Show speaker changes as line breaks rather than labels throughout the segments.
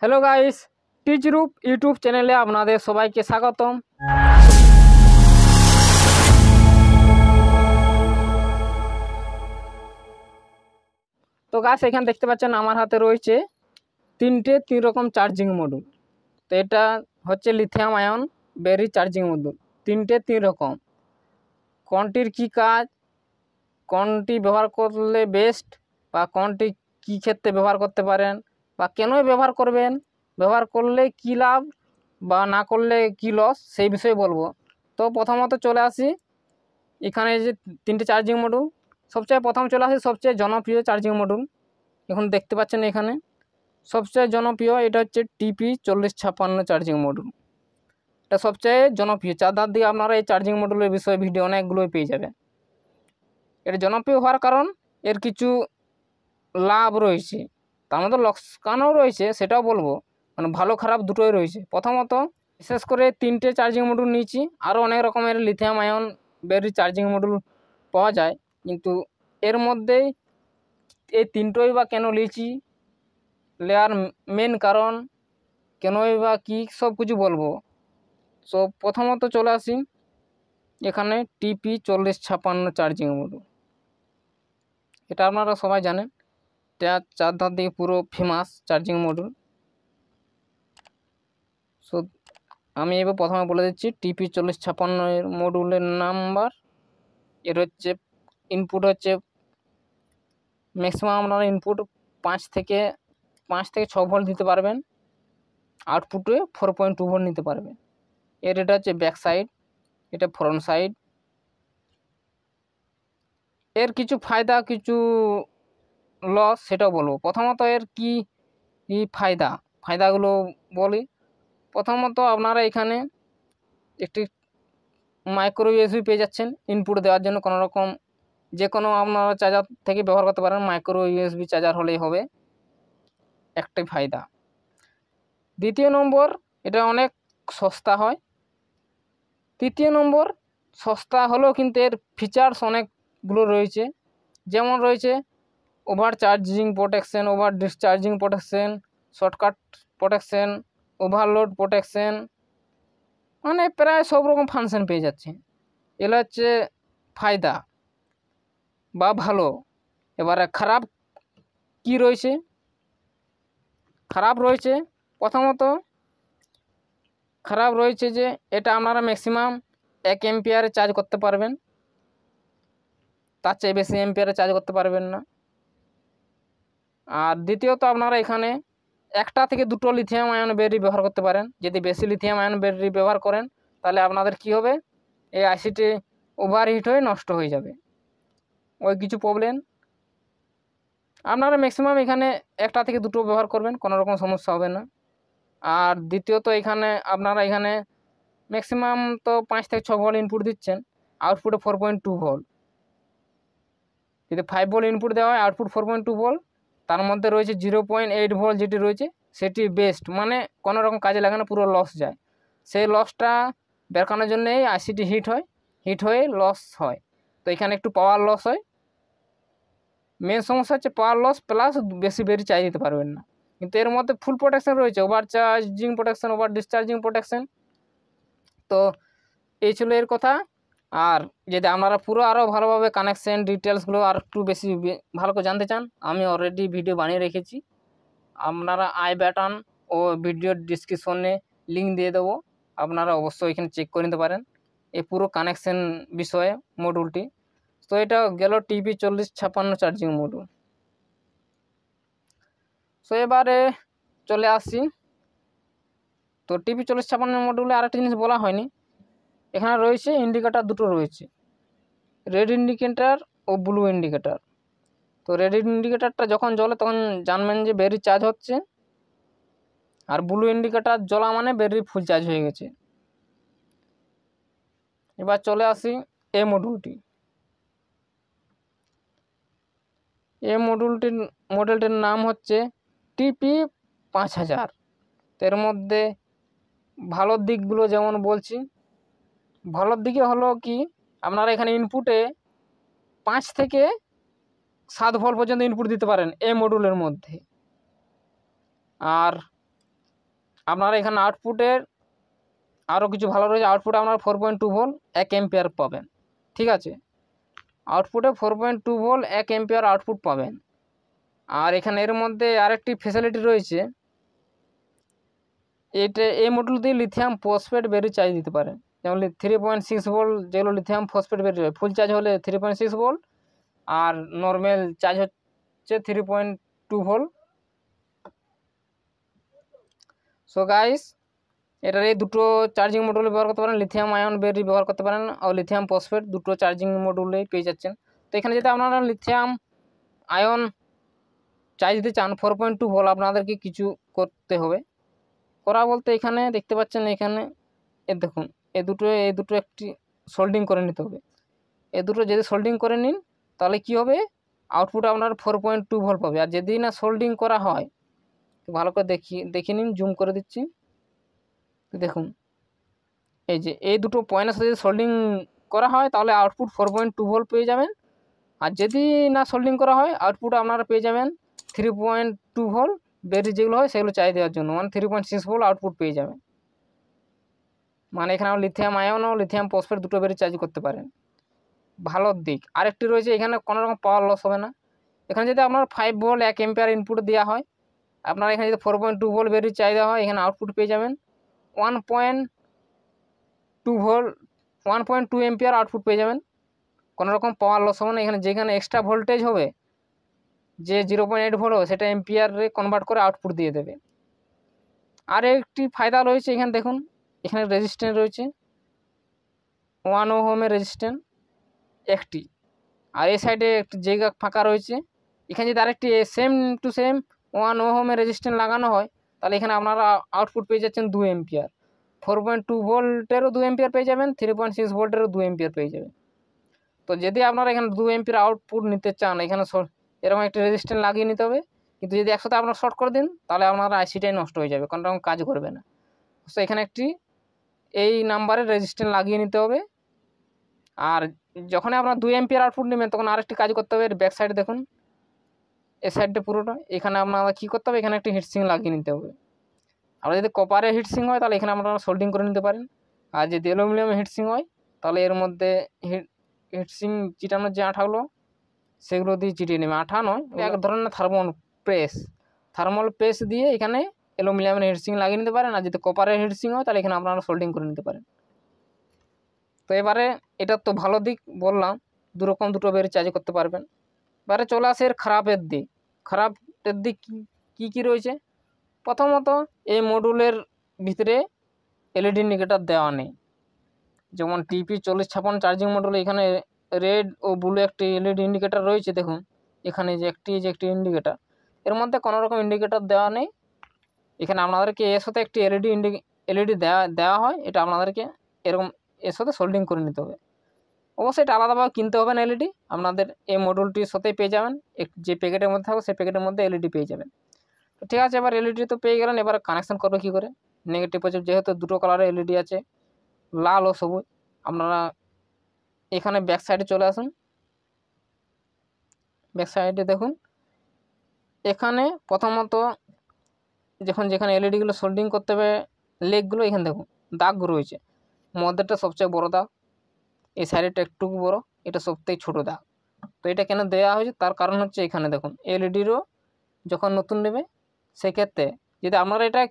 Hello guys, টিচরূপ YouTube চ্যানেলে আপনাদের সবাইকে স্বাগতম। তো গাইস, এখানে দেখতে পাচ্ছেন আমার হাতে রয়েছে তিন রকম চার্জিং মডুল। তো এটা হচ্ছে lithium ion battery charging module, তিন রকম। কোনটির কি কাজ, কোনটি ব্যবহার করলে বেস্ট, বা কোনটি কি ক্ষেত্রে ব্যবহার করতে পারেন, বা কেনই ব্যবহার করবেন, ব্যবহার করলে কি লাভ বা না করলে কি লস, সেই বিষয়ে বলবো। তো প্রথমত চলে আসি এখানে যে তিনটে চার্জিং মডুল। প্রথম চলে আসি সবচেয়ে জনপ্রিয় চার্জিং মডুল। এখন দেখতে পাচ্ছেন এখানে সবচেয়ে জনপ্রিয় এটা হচ্ছে TP4056 চার্জিং মডুল। এটা সবচেয়ে জনপ্রিয়। চারধার দিয়ে আপনারা এই চার্জিং মডুলের বিষয়ে ভিডিও অনেকগুলোই পেয়ে যাবেন। এটা জনপ্রিয় হওয়ার কারণ এর কিছু লাভ রয়েছে, তার মধ্যে লোকসানও রয়েছে, সেটাও বলবো। মানে ভালো খারাপ দুটোই রয়েছে। প্রথমত বিশেষ করে তিনটে চার্জিং মডুল নিয়েছি, আরও অনেক রকমের lithium ion battery charging module পাওয়া যায়, কিন্তু এর মধ্যেই এই তিনটোই বা কেন নিয়েছি, নেওয়ার মেন কারণ কেনই বা কী, সব কিছু বলবো। তো প্রথমত চলে আসি এখানে TP4056 চার্জিং মডুল। এটা আপনারা সবাই জানেন, এটা চারধার দিকে পুরো ফেমাস চার্জিং মডুল। সো আমি এবার প্রথমে বলে দিচ্ছি TP4056 এর মডুলের নাম্বার। এর হচ্ছে ইনপুট হচ্ছে ম্যাক্সিমাম আপনারা ইনপুট 5 থেকে 6 ভোল্ট দিতে পারবেন, আউটপুটে 4.2 ভোল্ট নিতে পারবেন। এর এটা হচ্ছে ব্যাক সাইড, এটা ফ্রন্ট সাইড। এর কিছু ফায়দা কিছু লস সেটাও বলবো। প্রথমত এর কি ফায়দাগুলো বলি। প্রথমত আপনারা এখানে একটি মাইক্রো ইউএসবি পেয়ে যাচ্ছেন ইনপুট দেওয়ার জন্য। কোনো রকম যে কোনো আপনারা চার্জার থেকে ব্যবহার করতে পারেন, মাইক্রো ইউএসবি চার্জার হলেই হবে, একটাই ফায়দা। দ্বিতীয় নম্বর, এটা অনেক সস্তা হয়। তৃতীয় নম্বর, সস্তা হলেও কিন্তু এর ফিচার্স অনেকগুলো রয়েছে। যেমন রয়েছে over charging protection, over discharging protection, shortcut protection, overload protection, মানে প্রায় সব রকম ফাংশন পেয়ে যাচ্ছে। এগুলো হচ্ছে ফায়দা বা ভালো। এবারে খারাপ কি রয়েছে? খারাপ রয়েছে প্রথমত খারাপ রয়েছে যে এটা আপনারা ম্যাক্সিমাম 1 এম্পিয়ারে চার্জ করতে পারবেন, তার চেয়ে বেশি এম্পিয়ারে চার্জ করতে পারবেন না। আর দ্বিতীয়ত আপনারা এখানে একটা থেকে দুটো লিথিয়াম আয়ন ব্যাটারি ব্যবহার করতে পারেন। যদি বেশি লিথিয়াম আয়ন ব্যাটারি ব্যবহার করেন তাহলে আপনাদের কি হবে, এই আইসিটি ওভারহিট হয়ে নষ্ট হয়ে যাবে, ওই কিছু প্রবলেম। আপনারা ম্যাক্সিমাম এখানে একটা থেকে দুটো ব্যবহার করবেন, কোনো রকম সমস্যা হবে না। আর দ্বিতীয়ত এখানে আপনারা এখানে ম্যাক্সিমাম তো 5 থেকে 6 ভোল্ট ইনপুট দিচ্ছেন, আউটপুটে 4.2 ভোল্ট। যদি 5 ভোল্ট ইনপুট দেওয়া হয়, আউটপুট 4.2 ভোল্ট, তার মধ্যে রয়েছে 0.8 ভোল্ট যেটি রয়েছে সেটি বেস্ট, মানে কোনো রকম কাজে লাগে না, পুরো লস যায়। সেই লসটা বেরকানোর জন্যই আইসিটি হিট হয়ে লস হয়। তো এখানে একটু পাওয়ার লস হয়। মেন সমস্যা হচ্ছে পাওয়ার লস প্লাস বেশি ব্যাটারি চার্জ দিতে পারবেন না। কিন্তু এর মধ্যে ফুল প্রোটেকশন রয়েছে, over charging protection, over discharging protection. তো এই ছিল এর কথা। আর যদি আপনারা পুরো আরও ভালোভাবে কানেকশন ডিটেলসগুলো আর একটু বেশি ভালো করে জানতে চান, আমি অলরেডি ভিডিও বানিয়ে রেখেছি। আপনারা আই বাটন ও ভিডিও ডিসক্রিপশনে লিঙ্ক দিয়ে দেবো, আপনারা অবশ্যই এখানে চেক করে নিতে পারেন এই পুরো কানেকশন বিষয়ে মডুলটি। তো এটা গেল TP4056 চার্জিং মডুল। সো এবারে চলে আসি, তো TP4056 মডুলে আরেকটা জিনিস বলা হয়নি, এখানে রয়েছে ইন্ডিকেটার দুটো রয়েছে, রেড ইন্ডিকেটার ও ব্লু ইন্ডিকেটার। তো রেড ইন্ডিকেটারটা যখন জ্বলে তখন জানবেন যে ব্যাটারি চার্জ হচ্ছে, আর ব্লু ইন্ডিকেটার জ্বলা মানে ব্যাটারি ফুল চার্জ হয়ে গেছে। এবার চলে আসি এই মডেলটির মডেলটির নাম হচ্ছে TP5000। এর মধ্যে ভালো দিকগুলো যেমন বলছি, ভালোর দিকে হলো কি, আপনারা এখানে ইনপুটে 5 থেকে 7 ভোল্ট পর্যন্ত ইনপুট দিতে পারেন এই মডুলের মধ্যে। আর আপনারা এখানে আউটপুটের আরও কিছু ভালো রয়েছে। আউটপুটে আপনারা 4.2 ভোল্ট 1 এম্পিয়ার পাবেন। ঠিক আছে, আউটপুটে 4.2 ভোল্ট 1 এম্পিয়ার আউটপুট পাবেন। আর এখানে এর মধ্যে আরেকটি ফ্যাসিলিটি রয়েছে, এই মডেল দিয়ে লিথিয়াম ফসফেট ব্যাটারি চার্জ দিতে পারেন। যেমন 3.6 ভোল্ট যেগুলো লিথিয়াম ফসফেট ব্যাটারি হয়, ফুল চার্জ হলে 3.6 ভোল্ট, আর নর্মাল চার্জ হচ্ছে 3.2 ভোল্ট। সো গাইস, এটার এই দুটো চার্জিং মডুল ব্যবহার করতে পারেন, লিথিয়াম আয়ন ব্যাটারি ব্যবহার করতে পারেন আর লিথিয়াম ফসফেট, দুটো চার্জিং মডুলেই পেয়ে যাচ্ছেন। তো এখানে যদি আপনারা লিথিয়াম আয়ন চার্জ দিতে চান 4.2 ভোল্ট, আপনাদেরকে কিছু করতে হবে। করা বলতে এখানে দেখতে পাচ্ছেন, এখানে দেখুন এই দুটো একটি সোল্ডিং করে নিতে হবে। এই দুটো যদি সোল্ডিং করে নিন তাহলে কি হবে, আউটপুট আপনার 4.2 ভোল্ট পাবে। আর যদি না সোল্ডিং করা হয়, ভালো করে দেখে নিন, জুম করে দিচ্ছি, দেখুন এই যে এই দুটো পয়েন্টের সাথে যদি সোল্ডিং করা হয় তাহলে আউটপুট 4.2 ভোল্ট পেয়ে যাবেন। আর যদি না সোল্ডিং করা হয় আউটপুট আপনারা পেয়ে যাবেন 3.2 ভোল্ট, ব্যাটারি যেগুলো হয় সেগুলো চার্জ দেওয়ার জন্য, মানে 3.6 ভোল্ট আউটপুট পেয়ে যাবেন। মানে এখানে লিথিয়াম আয়ন ও লিথিয়াম ফসফেট দুটো ব্যাটারি চার্জ করতে পারেন। ভালো দিক আরেকটি রয়েছে, এখানে কোনো রকম পাওয়ার লস হবে না। এখানে যদি আপনার 5 ভোল্ট 1 এম্পিয়ার ইনপুট দেওয়া হয়, আপনার এখানে যদি 4.2 ভোল্ট ব্যাটারি চার্জ দেওয়া হয়, এখানে আউটপুট পেয়ে যাবেন 1.2 ভোল্ট 1.2 এম্পিয়ার আউটপুট পেয়ে যাবেন। কোনো রকম পাওয়ার লস হবে না। এখানে যেখানে এক্সট্রা ভোল্টেজ হবে, যে 0.8 ভোল্ট হবে, সেটা এম্পিয়ারে কনভার্ট করে আউটপুট দিয়ে দেবে। আর একটি ফায়দা রয়েছে, এখানে দেখুন এখানে রেজিস্ট্যান্স রয়েছে 1 ওহমের রেজিস্ট্যান্স একটি, আর এই সাইডে একটি জায়গা ফাঁকা রয়েছে। এখানে যদি আরেকটি সেম টু সেম 1 ওহমের রেজিস্ট্যান্স লাগানো হয় তাহলে এখানে আপনারা আউটপুট পেয়ে যাচ্ছেন 2 এম্পিয়ার। 4.2 ভোল্টেরও 2 এম্পিয়ার পেয়ে যাবেন, 3.6 ভোল্টেরও 2 এম্পিয়ার পেয়ে যাবেন। তো যদি আপনারা এখানে 2 এম্পিয়ার আউটপুট নিতে চান, এখানে এরকম একটি রেজিস্ট্যান্স লাগিয়ে নিতে হবে। কিন্তু যদি একসাথে আপনারা শর্ট করে দিন তাহলে আপনার আইসিটাই নষ্ট হয়ে যাবে, কোনো রকম কাজ করবে না। তো এখানে একটি এই নাম্বারের রেজিস্ট্যান্স লাগিয়ে নিতে হবে। আর যখন আপনার 2 এম্পিয়ার আউটপুট নেবেন তখন আরেকটি কাজ করতে হবে, ব্যাক সাইডে দেখুন এই সাইডটা পুরোটা, এখানে আপনারা কী করতে হবে, এখানে একটি হিটসিং লাগিয়ে নিতে হবে। আর যদি কপারের হিটসিং হয় তাহলে এখানে আপনারা সোল্ডিং করে নিতে পারেন। আর যদি অ্যালুমিনিয়ামের হিটসিং হয় তাহলে এর মধ্যে হিটসিং চিটানোর যে আঠাগুলো সেগুলো দিয়ে চিটিয়ে নেবে। আঠা নয়, এক ধরনের থার্মাল প্রেস দিয়ে এখানে অ্যালুমিনিয়ামের হিটসিং লাগিয়ে নিতে পারেন। আর যদি কপারের হিটসিং হয় তাহলে এখানে আপনারা সোল্ডিং করে নিতে পারেন। তো এবারে এটা তো ভালো দিক বললাম, দুটো ব্যাটারি চার্জ করতে পারবেন। এবারে চলে আসে এর খারাপের দিক কী রয়েছে। প্রথমত এই মডুলের ভিতরে এলইডি ইন্ডিকেটার দেওয়া নেই। যেমন টিপি 4056 চার্জিং মডুলে এখানে রেড ও ব্লু একটি এলইডি ইন্ডিকেটার রয়েছে, দেখুন এখানে যে একটি ইন্ডিকেটার, এর মধ্যে কোনো রকম ইন্ডিকেটার দেওয়া নেই। এখানে আপনাদেরকে এর সাথে একটি এলইডি দেওয়া হয়, এটা আপনাদেরকে এরকম এর সাথে সোল্ডিং করে নিতে হবে। অবশ্যই এটা আলাদাভাবে কিনতে হবে না, এলইডি আপনাদের এই মডুলটির সাথেই পেয়ে যাবেন। যে প্যাকেটের মধ্যে থাকবে সেই প্যাকেটের মধ্যে এলইডি পেয়ে যাবেন। তো ঠিক আছে, এবার এলইডি তো পেয়ে গেলেন, এবার কানেকশান করবে কী করে, নেগেটিভ পজিটিভ, যেহেতু দুটো কালারের এলইডি আছে, লাল ও সবুজ। আপনারা এখানে ব্যাক সাইডে চলে আসুন। ব্যাক সাইডে দেখুন এখানে প্রথমত যেখানে এলইডিগুলো সোল্ডিং করতে হবে লেগগুলো, এখানে দেখুন দাগ রয়েছে। মধ্যেটা সবচেয়ে বড় দাগ, এই সাইডেটা একটু বড়, এটা সবথেকে ছোটো দাগ। তো এটা কেন দেওয়া হয়েছে তার কারণ হচ্ছে এখানে দেখুন এলইডিরও যখন নতুন নেবে সেক্ষেত্রে যদি আপনারা এটা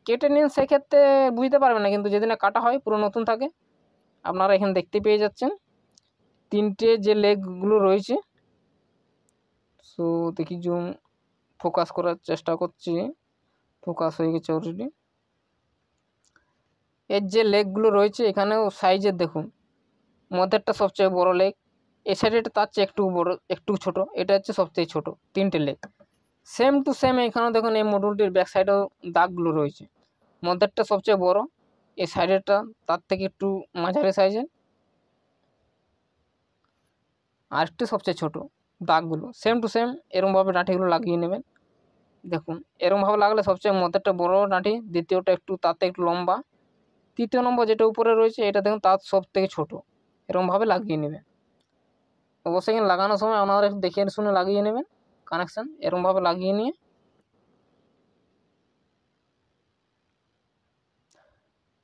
কেটে নিন সেক্ষেত্রে বুঝতে পারবেন না, কিন্তু যদি না কাটা হয় পুরো নতুন থাকে। আপনারা এখানে দেখতে পেয়ে যাচ্ছেন তিনটে যে লেগগুলো রয়েছে। সো দেখি জুম ফোকাস করার চেষ্টা করছি, ফোকাস হয়ে গেছে অলরেডি। এর যে লেগগুলো রয়েছে এখানেও সাইজের দেখুন, মধ্যেরটা সবচেয়ে বড় লেগ, এই সাইডেটা তার চেয়ে একটু বড় একটু ছোট, এটা হচ্ছে সবচেয়ে ছোট, তিনটে লেগ সেম টু সেম। এখানেও দেখুন এই মডুলটির ব্যাক সাইডেও দাগগুলো রয়েছে, মধ্যেরটা সবচেয়ে বড়, এই সাইডেরটা তার থেকে একটু মাঝারি সাইজের, আর একটু সবচেয়ে ছোট। দাগগুলো সেম টু সেম এরমভাবে ডাঁটিগুলো লাগিয়ে নেবেন। দেখুন এরমভাবে লাগলে সবচেয়ে মধ্যেরটা বড় ডাঁটি, দ্বিতীয়টা একটু তাতে একটু লম্বা, তৃতীয় নম্বর যেটা উপরে রয়েছে এটা দেখুন তার সব থেকে ছোটো। এরমভাবে লাগিয়ে নেবেন। অবশ্যই এখানে লাগানোর সময় আপনারা একটু দেখে শুনে লাগিয়ে নেবেন কানেকশান। এরমভাবে লাগিয়ে নিয়ে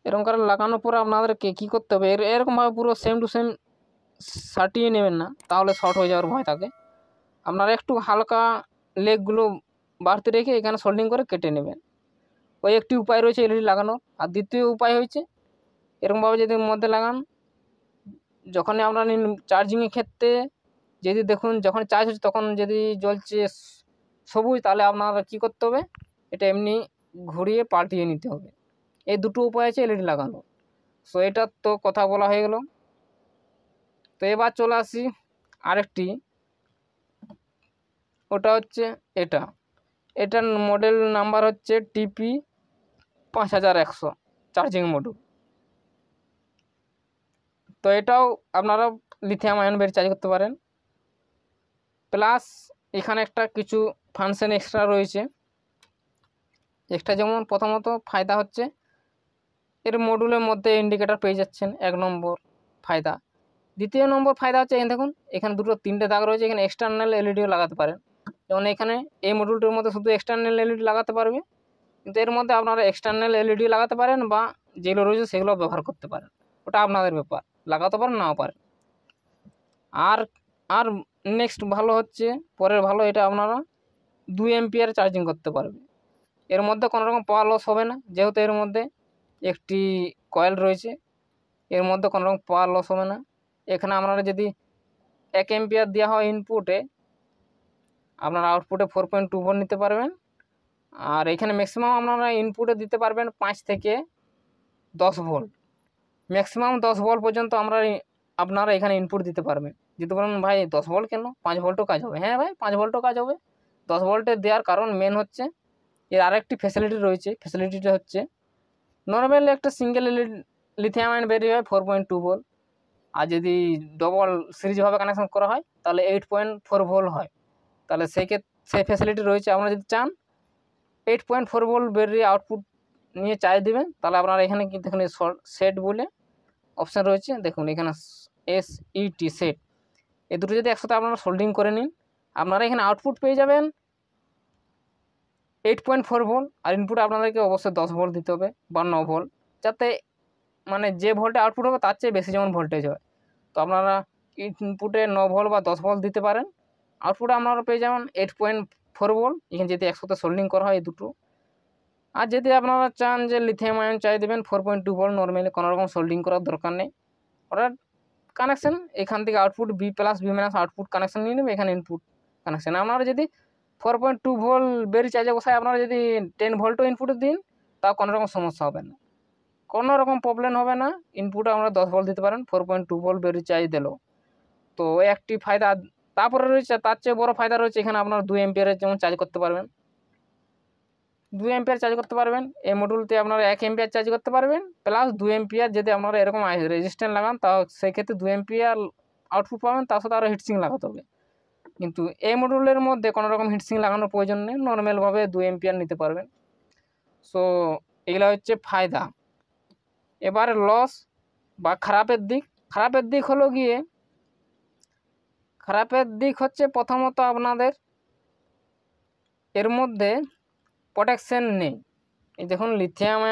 এরকম করে লাগানোর পরে আপনাদেরকে কী করতে হবে, এরকমভাবে পুরো সেম টু সেম সাটিয়ে নেবেন না, তাহলে শর্ট হয়ে যাওয়ার ভয় থাকে। আপনারা একটু হালকা লেগগুলো বাড়তে রেখে এখানে সোল্ডিং করে কেটে নেবেন। ওই একটি উপায় রয়েছে এলইডি লাগানোর। আর দ্বিতীয় উপায় হচ্ছে এরকমভাবে যদি মধ্যে লাগান, যখনই আপনারা চার্জিংয়ের ক্ষেত্রে যদি দেখুন যখন চার্জ হচ্ছে তখন যদি জ্বলছে সবুজ, তাহলে আপনারা কী করতে হবে, এটা এমনি ঘুরিয়ে পাল্টিয়ে নিতে হবে। এই দুটো উপায় আছে এলইডি লাগানো। সো এটার তো কথা বলা হয়ে গেল। তো এবার চলে আসি আরেকটি, ওটা হচ্ছে এটার মডেল নাম্বার হচ্ছে টিপি 5100 চার্জিং মডুল। তো এটাও আপনারা লিথিয়াম আয়ন ব্যাটারি চার্জ করতে পারেন। প্লাস এখানে একটা কিছু ফাংশন এক্সট্রা রয়েছে। এক্সট্রা যেমন প্রথমত ফায়দা হচ্ছে এর মডুলের মধ্যে ইন্ডিকেটর পেয়ে যাচ্ছেন, 1 নম্বর ফায়দা। দ্বিতীয় নম্বর ফায়দা হচ্ছে দেখুন এখানে তিনটে দাগ রয়েছে, এখানে এক্সটার্নাল এলইডিও লাগাতে পারেন। যেমন এখানে এই মডুলটির মধ্যে শুধু এক্সটার্নাল এলইডি লাগাতে পারবে, কিন্তু এর মধ্যে আপনারা এক্সটার্নাল এলইডি লাগাতে পারেন বা যেগুলো রয়েছে সেগুলো ব্যবহার করতে পারেন, ওটা আপনাদের ব্যাপার, লাগাতে পারেন নাও পারেন। আর আর নেক্সট ভালো হচ্ছে পরের ভালো, এটা আপনারা 2 এম্পিয়ার চার্জিং করতে পারবে। এর মধ্যে কোনো রকম পাওয়ার লস হবে না, যেহেতু এর মধ্যে একটি কয়েল রয়েছে, এর মধ্যে কোনো রকম পাওয়ার লস হবে না। এখানে আপনারা যদি 1 এম্পিয়ার দেওয়া হয় ইনপুটে, আপনারা আউটপুটে 4.2 ভোল্ট নিতে পারবেন। আর এখানে ম্যাক্সিমাম আপনারা ইনপুটে দিতে পারবেন 5 থেকে 10 ভোল্ট, ম্যাক্সিমাম 10 ভোল্ট পর্যন্ত আপনারা এখানে ইনপুট দিতে পারবেন। যদি বলেন ভাই 10 ভোল্ট কেন, 5 ভোল্টও কাজ হবে। হ্যাঁ ভাই 5 ভোল্টও কাজ হবে। 10 ভোল্টে দেওয়ার কারণ মেন হচ্ছে এর আরেকটি ফ্যাসিলিটি রয়েছে। ফ্যাসিলিটিটা হচ্ছে নর্মালি একটা সিঙ্গেল লিথিয়াম আয়ন ব্যাটারি হয় 4.2 ভোল্ট, আর যদি ডবল সিরিজভাবে কানেকশন করা হয় তাহলে 8.4 ভোল্ট হয়। তাহলে সেই ফ্যাসিলিটি রয়েছে। আপনারা যদি চান 8.4 ভোল্ট ব্যাটারি আউটপুট নিয়ে চার্জ দেবেন, তাহলে আপনারা এখানে কি দেখুন সেট বলে অপশান রয়েছে, দেখুন এখানে SET সেট, এই দুটো যদি একসাথে আপনারা সোল্ডিং করে নিন, আপনারা এখানে আউটপুট পেয়ে যাবেন 8.4 ভোল্ট। আর ইনপুট আপনাদেরকে অবশ্যই 10 ভোল্ট দিতে হবে বা 9 ভোল্ট, যাতে মানে যে ভোল্টে আউটপুট হবে তার চেয়ে বেশি যেমন ভোল্টেজ হয়। তো আপনারা ইনপুটে 9 ভোল্ট বা 10 ভোল্ট দিতে পারেন, আউটপুটে আপনারা পেয়ে যাবেন 8.4 ভোল্ট, এখানে যদি একসাথে সোল্ডিং করা হয় এই দুটো। আর যদি আপনারা চান যে লিথিয়াম আয়ন চাই দেবেন 4.2 ভোল্ট, নর্মালি কোনো রকম সোল্ডিং করার দরকার নেই, ওটা কানেকশন এখান থেকে output B plus B minus output connection নিয়ে নেবে, এখানে ইনপুট কানেকশন। আপনারা যদি 4.2 ভোল্ট ব্যাটারি চার্জে বসায় আপনারা যদি 10 ভোল্টও ইনপুটে দিন, তাও কোনো রকম সমস্যা হবে না, কোনো রকম প্রবলেম হবে না। ইনপুটে আমরা 10 ভোল্ট দিতে পারেন 4.2 ভোল্ট ব্যাটারি চার্জ দিল। তো একটি ফায়দা তারপরে রয়েছে, তার চেয়ে বড় ফায়দা রয়েছে, এখানে আপনারা 2 এম্পিয়ারের যেমন চার্জ করতে পারবেন, 2 এম্পিয়ার চার্জ করতে পারবেন। এই মডুলতে আপনারা 1 এম্পিয়ার চার্জ করতে পারবেন, প্লাস 2 এম্পিয়ার যদি আপনারা এরকম রেজিস্ট্যান্স লাগান তাও সেই ক্ষেত্রে 2 এম্পিয়ার আউটপুট পাবেন, তার সাথে আরও হিটসিং লাগাতে হবে। কিন্তু এই মডুলের মধ্যে কোনো রকম হিটসিং লাগানোর প্রয়োজন নেই, নর্মালভাবে 2 এম্পিয়ার নিতে পারবেন। সো এগুলো হচ্ছে ফায়দা। এবার লস বা খারাপের দিক হলো গিয়ে, খারাপের দিক হচ্ছে প্রথমত আপনাদের এর মধ্যে প্রোটেকশন নেই। এই দেখুন lithium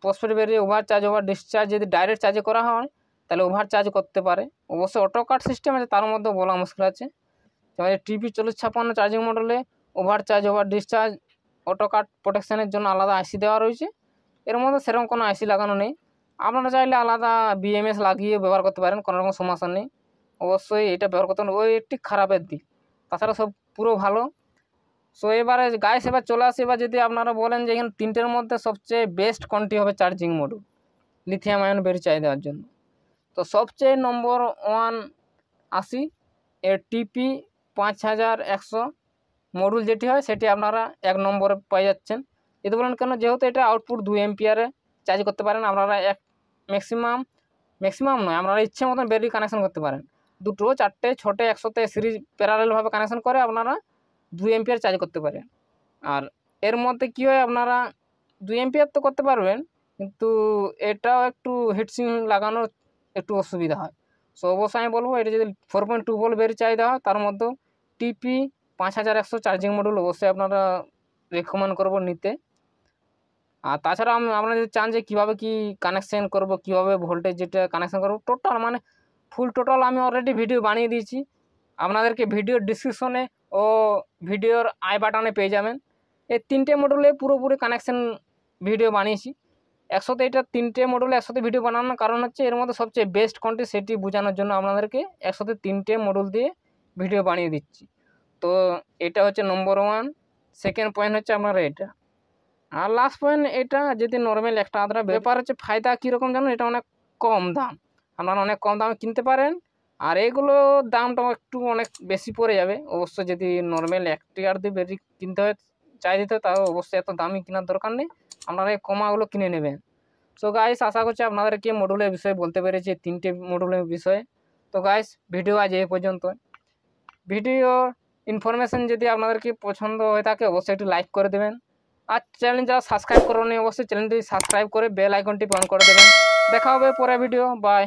phosphate battery over charge over discharge যদি ডাইরেক্ট চার্জে করা হয় তাহলে ওভার চার্জ করতে পারে। অবশ্যই অটো কাট সিস্টেম আছে, তার মধ্যে বলা মুশকিল আছে। যেমন টিপি 4056 চার্জিং মডেলে over charge over discharge auto cut প্রোটেকশনের জন্য আলাদা আইসি দেওয়া রয়েছে, এর মধ্যে সেরকম কোনো আইসি লাগানো নেই। আপনারা চাইলে আলাদা BMS লাগিয়ে ব্যবহার করতে পারেন, কোনো রকম সমস্যা নেই। অবশ্যই এটা ব্যবহার করতে ওই একটি খারাপের দিক, তাছাড়া সব পুরো ভালো। সো এবারে গাইস এবার চলে আসে, এবার যদি আপনারা বলেন যে এখানে তিনটের মধ্যে সবচেয়ে বেস্ট কোনটি হবে charging module lithium ion battery charge দেওয়ার জন্য, তো সবচেয়ে নম্বর 1 আসি এর টিপি 5100 মডুল যেটি হয় সেটি আপনারা 1 নম্বরে পেয়ে যাচ্ছেন। যদি বলেন কেন, যেহেতু এটা আউটপুট 2 এম্পিয়ারে চার্জ করতে পারেন, আপনারা ম্যাক্সিমাম নয়, আপনারা ইচ্ছে মতন ব্যাটারি কানেকশন করতে পারেন, 2, 4, 6 একসাথে সিরিজ প্যারালেলভাবে কানেকশন করে আপনারা 2 এম্পিয়ার চার্জ করতে পারেন। আর এর মধ্যে কী হয়, আপনারা 2 এম্পিয়ার তো করতে পারবেন, কিন্তু এটাও একটু হিটসিং লাগানোর একটু অসুবিধা হয়। সো অবশ্যই আমি বলবো এটা যদি 4.2 ভোল্ট ব্যাটারি চার্জ দেওয়া হয়, তার মধ্যেও টিপি 5100 চার্জিং মডুল অবশ্যই আপনারা রেকমেন্ড করবো নিতে। আর তাছাড়া আপনারা যদি চান যে কীভাবে কি কানেকশান করব, কীভাবে ভোল্টেজ যেটা কানেকশান করব, টোটাল মানে ফুল টোটাল আমি অলরেডি ভিডিও বানিয়ে দিয়েছি। আপনাদেরকে ভিডিওর ডিসক্রিপশনে ও ভিডিওর আই বাটনে পেয়ে যাবেন। এই 3টে মডুলে পুরোপুরি কানেকশান ভিডিও বানিয়েছি। একসাথে এটা 3টে মডুলে একসাথে ভিডিও বানানোর কারণ হচ্ছে এর মধ্যে সবচেয়ে বেস্ট কোনটি সেটি বোঝানোর জন্য আপনাদেরকে একসাথে 3টে মডুল দিয়ে ভিডিও বানিয়ে দিচ্ছি। তো এটা হচ্ছে নম্বর 1। সেকেন্ড পয়েন্ট হচ্ছে আপনারা এটা। আর লাস্ট পয়েন্ট এটা যদি নর্মাল একটা আদ্রা ব্যাপার হচ্ছে ফায়দা কীরকম জানো, এটা অনেক কম দাম, আপনারা অনেক কম দামে কিনতে পারেন। আর এগুলো দামটা একটু অনেক বেশি পড়ে যাবে অবশ্য, যদি নর্মাল 1 টাকার দিয়ে বেশি কিনতে হয় চাই দিতে হয়, তাও অবশ্যই এত দামি কেনার দরকার নেই, আপনারা এই কমাগুলো কিনে নেবেন। সো গাইস, আশা করছি আপনাদেরকে মডুলের বিষয়ে বলতে পেরেছি, 3টে মডুলের বিষয়ে। তো গাইস, ভিডিও আজ এই পর্যন্ত। ভিডিও ইনফরমেশন যদি আপনাদেরকে পছন্দ হয়ে থাকে অবশ্যই একটু লাইক করে দেবেন। আর চ্যানেল যারা সাবস্ক্রাইব করেনি অবশ্যই চ্যানেলটি সাবস্ক্রাইব করে বেল আইকনটি অন করে দেবেন। দেখা হবে পরের ভিডিও। বাই।